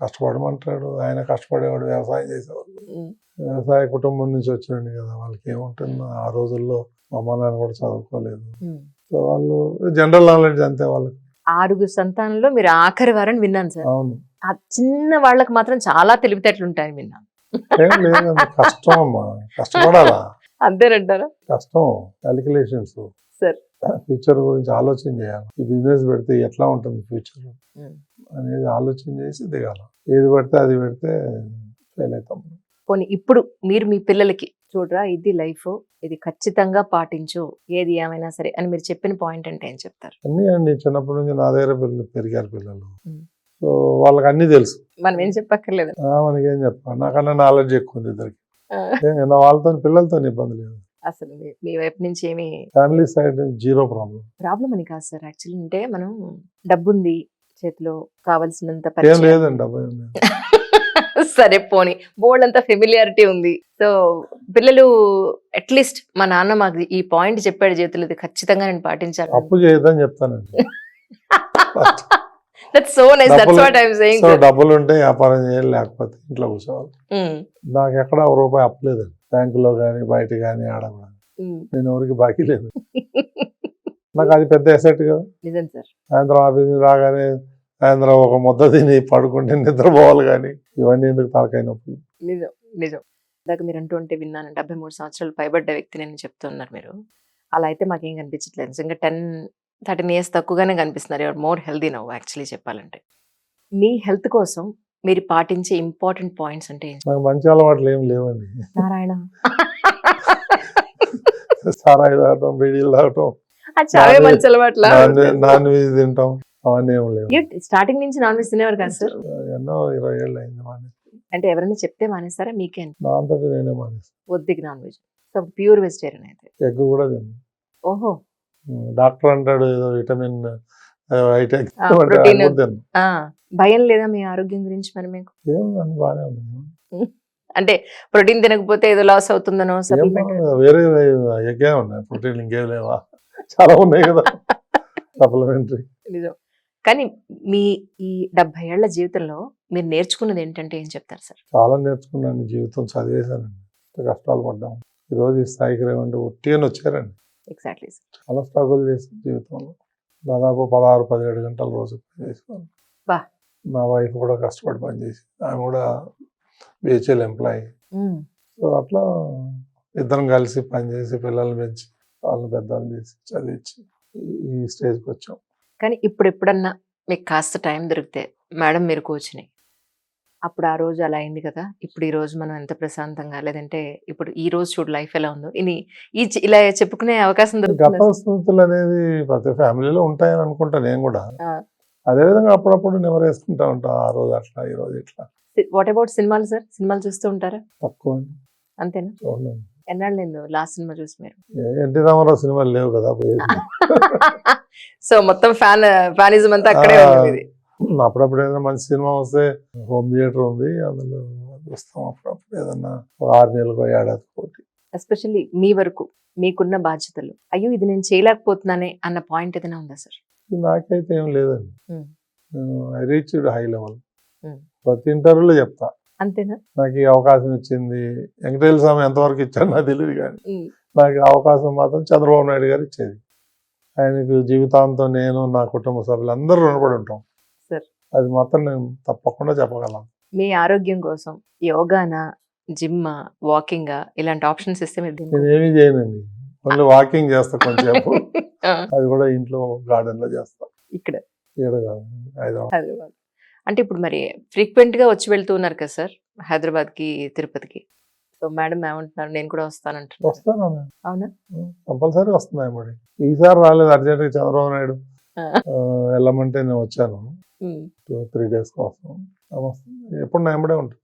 కష్టపడమంటాడు. ఆయన కష్టపడేవాడు, వ్యవసాయం చేసేవాళ్ళు. ఉమ్, వ్యవసాయ కుటుంబం నుంచి వచ్చినండి కదా, వాళ్ళకి ఏముంటుంది ఆ రోజుల్లో. మా అమ్మ నాన్న కూడా చదువుకోలేదు. ఉమ్. సో వాళ్ళు జనరల్ నాలెడ్జ్ అంతే వాళ్ళకి. 6 సంతానంలో మీరు ఆఖరి వారని విన్నాను సార్. అవును. ఆ చిన్న వాళ్ళకి మాత్రం చాలా తెలివితేటలు ఉంటాయని విన్నాను. ఏం లేదండి, కష్టం అమ్మా, కష్టపడాలా, అంతేనంటారా కష్టం, క్యాలిక్యులేషన్స్, సార్? ఫ్యూచర్ గురించి ఆలోచన చేయాలి. ఈ బిజినెస్ పెడితే ఎట్లా ఉంటుంది ఫ్యూచర్ ఉమ్. అనేది ఆలోచన చేసి దిగాల. ఏది పడితే అది పెడితే ఫెయిల్ అవుతాం. పోనీ ఇప్పుడు మీరు మీ పిల్లలకి చూడరా ఇది లైఫ్, ఇది ఖచ్చితంగా పాటించు ఏది ఏమైనా సరే అని మీరు చెప్పిన పాయింట్ అంటే ఏం చెప్తారు? అన్నీ అండి, చిన్నప్పటి నుంచి నా దగ్గర పెరిగారు పిల్లలు. ఉమ్. సో వాళ్ళకి అన్నీ తెలుసు. మనం ఏం చెప్పక్కర్లేదు. మనకేం చెప్పాలి, నాకన్నా నాలెడ్జ్ ఎక్కువ ఉంది ఇద్దరికి. ఆ, నా వాళ్ళతో పిల్లలతో ఇబ్బంది లేదు. అసలు మీ వైపు నుంచి ఏమి family side zero problem. Problem అని కాదు సార్. యాక్చువల్లీ అంటే మనం డబ్బుంది చేతిలో, కావాల్సినంత ఏం పరిచయం. లేదండి, డబ్బు ఏం లేదు. సరే పోనీ బోల్డ్ అంతా ఫెమిలియారిటీ ఉంది. సో పిల్లలు అట్లీస్ట్ మా నాన్న మాకు ఈ పాయింట్ చెప్పాడు చేతులు, ఇది ఖచ్చితంగా నేను పాటించాలి. అప్పు చేయొద్దని చెప్తానండి. That's so nice. That's what I am saying. So డబ్బులు ఉంటే వ్యాపారం చేయాలి, లేకపోతే ఇంట్లో కూర్చోవాలి. నాకు ఎక్కడ రూపాయి అప్పలేదండి, బ్యాంకులో కానీ బయట కానీ ఆడ కూడా. నేను ఎవరికి బాకీ లేదు. నాకు అది పెద్ద ఎసెట్ కదా. నిజం సార్. సాయంత్రం ఆఫీస్ రాగానే సాయంత్రం ఒక ముద్ద తిని పడుకుంటే నిద్రపోవాలి, కానీ ఇవన్నీ ఎందుకు తలకాయ నొప్పులు. నిజం నిజం. ఇందాక మీరు అంటూ ఉంటే విన్నాను, 73 సంవత్సరాలు పైబడ్డ వ్యక్తి నేను చెప్తున్నారు మీరు. అలా అయితే మాకేం కనిపించట్లేదు. ఇంకా 10-13 ఇయర్స్ తక్కువగానే కనిపిస్తున్నారు. యువర్ మోర్ హెల్దీ నవ్వు యాక్చువల్లీ చెప్పాలంటే. మీ హెల్త్ కోసం మీరు పాటించే ఇంపార్టెంట్ పాయింట్స్ అంటే ఏంటి? నాకు మంచి అలవాట్లు ఏం లేవండి. నారాయణ సారాయి తాగటం, బీడీలు తాగటం, చావే మంచి అలవాట్ల. నాన్ వెజ్ తింటాం, అవన్నీ ఏం లేవు. స్టార్టింగ్ నుంచి నాన్ వెజ్ తినేవారు కదా సార్? ఎన్నో 20 ఏళ్ళు అయింది మానేసి. అంటే ఎవరైనా చెప్తే మానేస్తారా? మీకే నా అంతటి నేనే మానేసి. వద్దికి non veg. So pure vegetarian అయితే. ఎగ్ కూడా తిన్నాను. ఓహో. డాక్టర్ అంటాడు ఏదో విటమిన్ ప్రోటీన్. భయం లేదా మీ ఆరోగ్యం గురించి మరి మీకు? ఏమని బాగానే ఉన్నాయి. అంటే ప్రోటీన్ తినకపోతే ఏదో లాస్ అవుతుందనో వేరే ఎగ్గే ఉన్నాయి, ప్రోటీన్ ఇంకేం లేవా, చాలా ఉన్నాయి కదా సప్లిమెంటరీ. నిజం. కానీ మీ ఈ 70 ఏళ్ల జీవితంలో మీరు నేర్చుకున్నది ఏంటంటే ఏం చెప్తారు సార్? చాలా నేర్చుకున్నాను. జీవితం చదివేశానండి, కష్టాలు పడ్డాము. ఈరోజు ఈ స్థాయికి రేవంటే ఉట్టిగానే వచ్చారండి. Exactly sir. చాలా స్ట్రగుల్ చేసి జీవితంలో దాదాపు 16-17 గంటల రోజు పని చేసుకోవాలి. నా వైఫ్ కూడా కష్టపడి పనిచేసి, ఆమె కూడా బిహెచ్ఎల్ ఎంప్లాయీ. సో అట్లా ఇద్దరం కలిసి పనిచేసి పిల్లల్ని పెంచి వాళ్ళని పెద్దలు చేసి చదివించి ఈ స్టేజ్కి వచ్చాం. కానీ ఇప్పుడు ఎప్పుడన్నా మీకు కాస్త టైం దొరికితే మేడం మీరు కూర్చుని, అప్పుడు ఆ రోజు అలా అయింది కదా, ఇప్పుడు ఈ రోజు మనం ఎంత ప్రశాంతంగా, లేదంటే ఇప్పుడు ఈ రోజు చూడు లైఫ్ ఎలా ఉందో ఇలా చెప్పుకునే అవకాశం గత దొరుకుతుంది? స్మృతులు అనేది ప్రతి ఫ్యామిలీలో ఉంటాయని అనుకుంటా నేను కూడా. అదేవిధంగా అప్పుడప్పుడు నెమరేసుకుంటా ఉంటాం, ఆ రోజు అట్లా, ఈ రోజు ఇట్లా. వాట్ అబౌట్ సినిమాలు సార్? సినిమాలు చూస్తూ ఉంటారా? తక్కువ అంతేనా? చూడండి. ఎన్నాళ్ళు లాస్ట్ సినిమా చూసి మీరు? ఎన్టీ రామారావు సినిమాలు లేవు కదా పోయేది. సో మొత్తం ఫ్యానిజం అంతా అక్కడే ఉంది ఇది. అప్పుడప్పుడు ఏదైనా మంచి సినిమా వస్తే హోమ్ థియేటర్ ఉంది, అందులో చూస్తాం. అప్పుడప్పుడు ఏదన్నా 6 నెలలకు 1 ఏడాది కోటి. ఎస్పెషల్లీ మీ వరకు మీకున్న బాధ్యతలు, అయ్యో ఇది నేను చేయలేకపోతున్నానే అన్న పాయింట్ ఏదైనా ఉందా సార్? నాకైతే ఏం లేదండి. I reached high level. ప్రతి ఇంటర్వ్యూలో చెప్తా. అంతేనా? నాకు ఈ అవకాశం ఇచ్చింది వెంకటేశ్వర స్వామి, ఎంతవరకు ఇచ్చాడు నాకు తెలియదు, కానీ నాకు అవకాశం మాత్రం చంద్రబాబు నాయుడు గారు ఇచ్చేది. ఆయనకు జీవితాంతం నేను, నా కుటుంబ సభ్యులు అందరూ రుణపడి ఉంటాం. అది మాత్రం నేను తప్పకుండా చెప్పగలను. మీ ఆరోగ్యం కోసం యోగానా, జిమ్, వాకింగ్ ఇలాంటి ఆప్షన్స్ ఇస్తే నేను ఏమీ చేయనండి, ఓన్లీ వాకింగ్ చేస్తా కొంచెంసేపు. అది కూడా ఇంట్లో గార్డెన్ లో చేస్తా. ఇక్కడ హైదరాబాద్. అంటే ఇప్పుడు మరి ఫ్రీక్వెంట్ గా వచ్చి వెళ్తూ ఉన్నారు కదా సార్ హైదరాబాద్ కి, తిరుపతికి. సో మేడం ఏమంటున్నారు, నేను కూడా వస్తానంటున్నాను. వస్తాను. అవునా? కంపల్సరీ వస్తున్నాయి. మరి ఈసారి రాలేదు, అర్జెంట్ గా చంద్రబాబు నాయుడు వెళ్ళమంటే నేను వచ్చాను. 2-3 days కోసం. ఎప్పుడు నా ఎంబడే ఉంటాను.